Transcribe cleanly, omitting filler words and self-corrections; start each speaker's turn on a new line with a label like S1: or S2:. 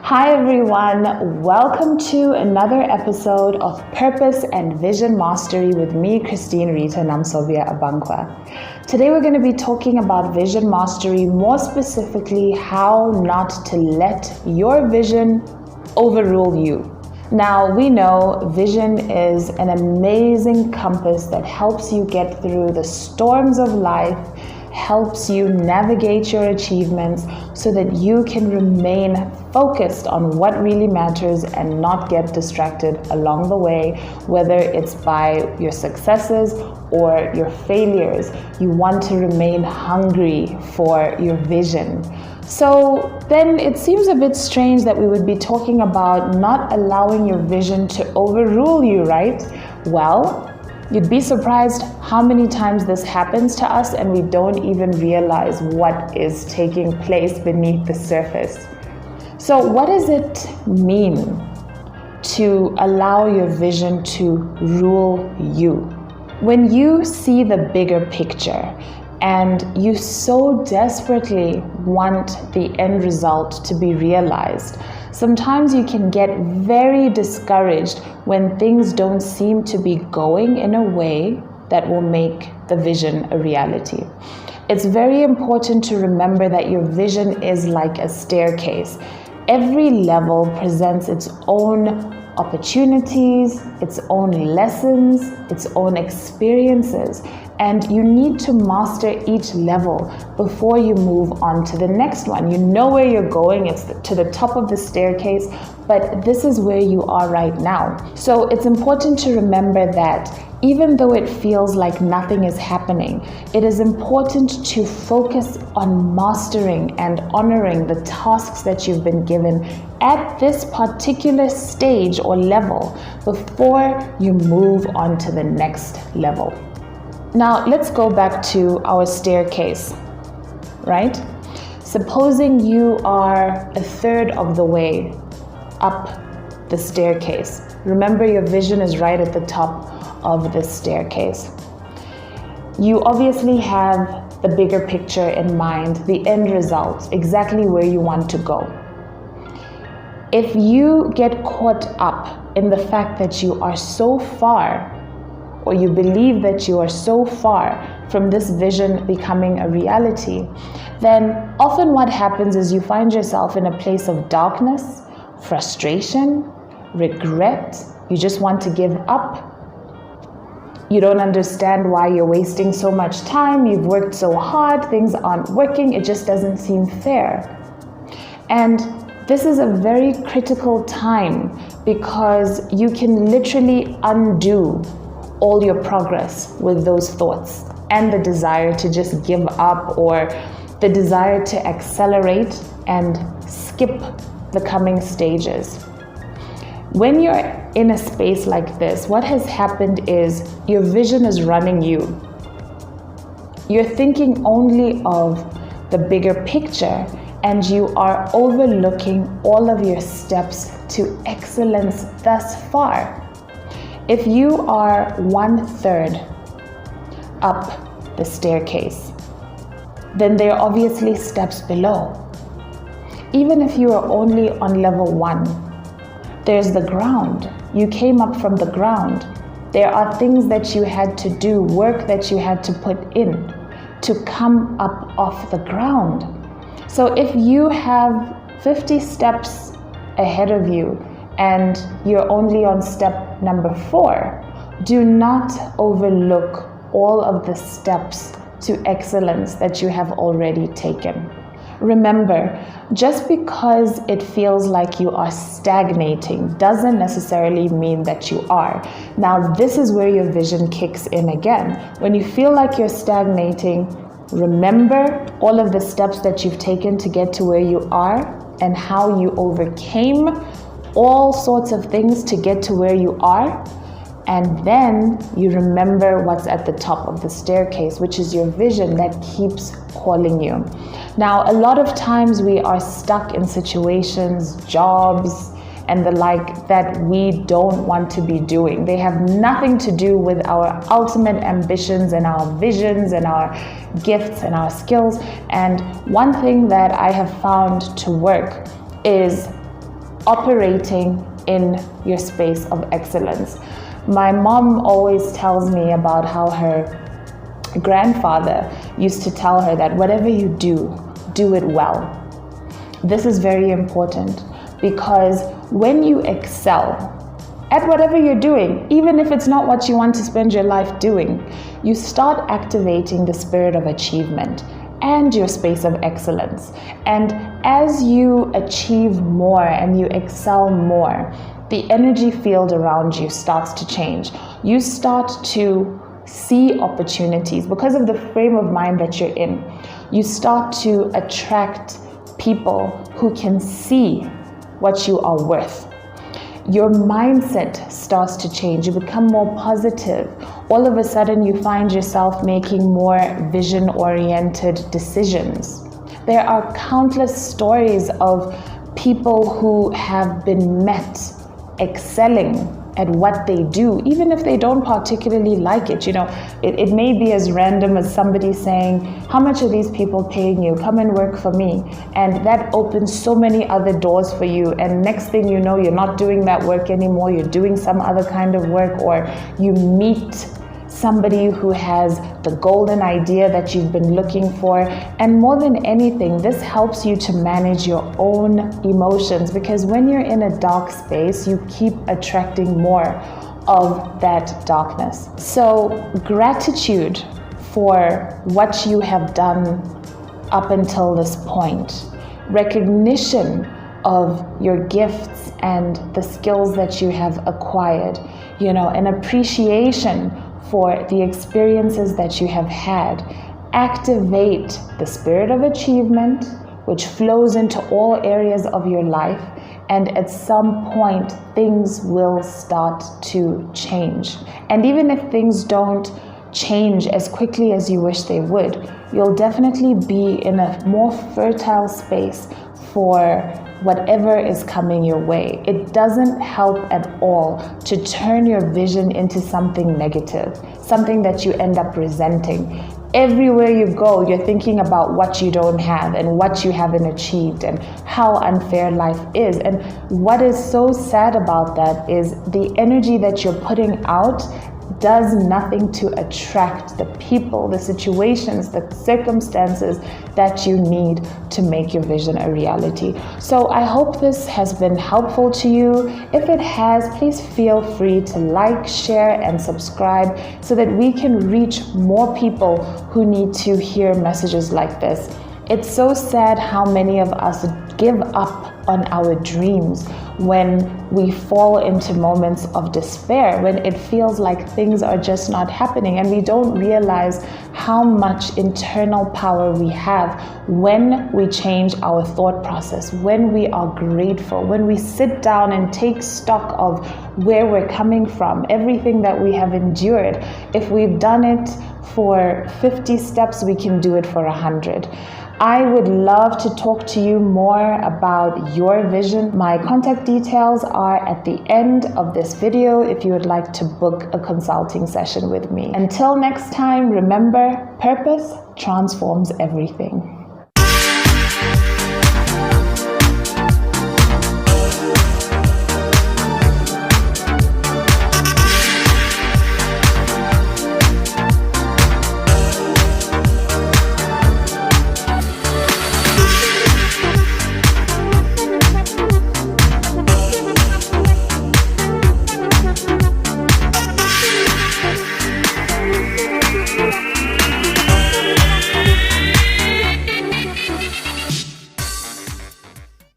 S1: Hi everyone, welcome to another episode of Purpose and Vision Mastery with me, Christine Rita Namsobia Abankwa. Today we're going to be talking about vision mastery, more specifically how not to let your vision overrule you. Now we know vision is an amazing compass that helps you get through the storms of life, helps you navigate your achievements so that you can remain focused on what really matters and not get distracted along the way, whether it's by your successes or your failures. You want to remain hungry for your vision. So then it seems a bit strange that we would be talking about not allowing your vision to overrule you, right? Well, you'd be surprised how many times this happens to us and we don't even realize what is taking place beneath the surface. So what does it mean to allow your vision to rule you? When you see the bigger picture and you so desperately want the end result to be realized, sometimes you can get very discouraged when things don't seem to be going in a way that will make the vision a reality. It's very important to remember that your vision is like a staircase. Every level presents its own opportunities, its own lessons, its own experiences, and you need to master each level before you move on to the next one. You know where you're going, it's to the top of the staircase, but this is where you are right now. So it's important to remember that even though it feels like nothing is happening, it is important to focus on mastering and honoring the tasks that you've been given at this particular stage or level before you move on to the next level. Now, let's go back to our staircase, right? Supposing you are a third of the way up the staircase. Remember, your vision is right at the top of the staircase. You obviously have the bigger picture in mind, the end result, exactly where you want to go. If you get caught up in the fact that you are so far, or you believe that you are so far from this vision becoming a reality, then often what happens is you find yourself in a place of darkness, frustration, regret. You just want to give up. You don't understand why you're wasting so much time. You've worked so hard, things aren't working, it just doesn't seem fair. And this is a very critical time because you can literally undo all your progress with those thoughts and the desire to just give up or the desire to accelerate and skip the coming stages. When you're in a space like this, what has happened is your vision is running you. You're thinking only of the bigger picture and you are overlooking all of your steps to excellence thus far. If you are 1/3 up the staircase, then there are obviously steps below. Even if you are only on level 1, there's the ground. You came up from the ground. There are things that you had to do, work that you had to put in to come up off the ground. So if you have 50 steps ahead of you and you're only on step number 4, do not overlook all of the steps to excellence that you have already taken. Remember, just because it feels like you are stagnating doesn't necessarily mean that you are. Now, this is where your vision kicks in again. When you feel like you're stagnating, remember all of the steps that you've taken to get to where you are and how you overcame all sorts of things to get to where you are. And then you remember what's at the top of the staircase, which is your vision that keeps calling you. Now, a lot of times we are stuck in situations, jobs, and the like that we don't want to be doing. They have nothing to do with our ultimate ambitions and our visions and our gifts and our skills. And one thing that I have found to work is operating in your space of excellence. My mom always tells me about how her grandfather used to tell her that whatever you do it well. This is very important because when you excel at whatever you're doing, even if it's not what you want to spend your life doing, you start activating the spirit of achievement and your space of excellence. And as you achieve more and you excel more, the energy field around you starts to change. You start to see opportunities because of the frame of mind that you're in. You start to attract people who can see what you are worth. Your mindset starts to change. You become more positive. All of a sudden, you find yourself making more vision-oriented decisions. There are countless stories of people who have been met excelling at what they do, even if they don't particularly like it. It may be as random as somebody saying, how much are these people paying you? Come and work for me. And that opens so many other doors for you. And next thing you know, you're not doing that work anymore. You're doing some other kind of work, or you meet somebody who has the golden idea that you've been looking for. And more than anything, this helps you to manage your own emotions, because when you're in a dark space, you keep attracting more of that darkness. So gratitude for what you have done up until this point, recognition of your gifts and the skills that you have acquired, an appreciation for the experiences that you have had. Activate the spirit of achievement, which flows into all areas of your life, and at some point things will start to change. And even if things don't change as quickly as you wish they would, you'll definitely be in a more fertile space for whatever is coming your way. It doesn't help at all to turn your vision into something negative, something that you end up resenting. Everywhere you go, you're thinking about what you don't have and what you haven't achieved and how unfair life is. And what is so sad about that is the energy that you're putting out does nothing to attract the people, the situations, the circumstances that you need to make your vision a reality. So I hope this has been helpful to you. If it has, please feel free to like, share, and subscribe so that we can reach more people who need to hear messages like this. It's so sad how many of us give up on our dreams when we fall into moments of despair, when it feels like things are just not happening, and we don't realize how much internal power we have when we change our thought process, when we are grateful, when we sit down and take stock of where we're coming from, everything that we have endured. If we've done it for 50 steps, we can do it for 100. I would love to talk to you more about your vision. My contact details are at the end of this video if you would like to book a consulting session with me. Until next time, remember, purpose transforms everything.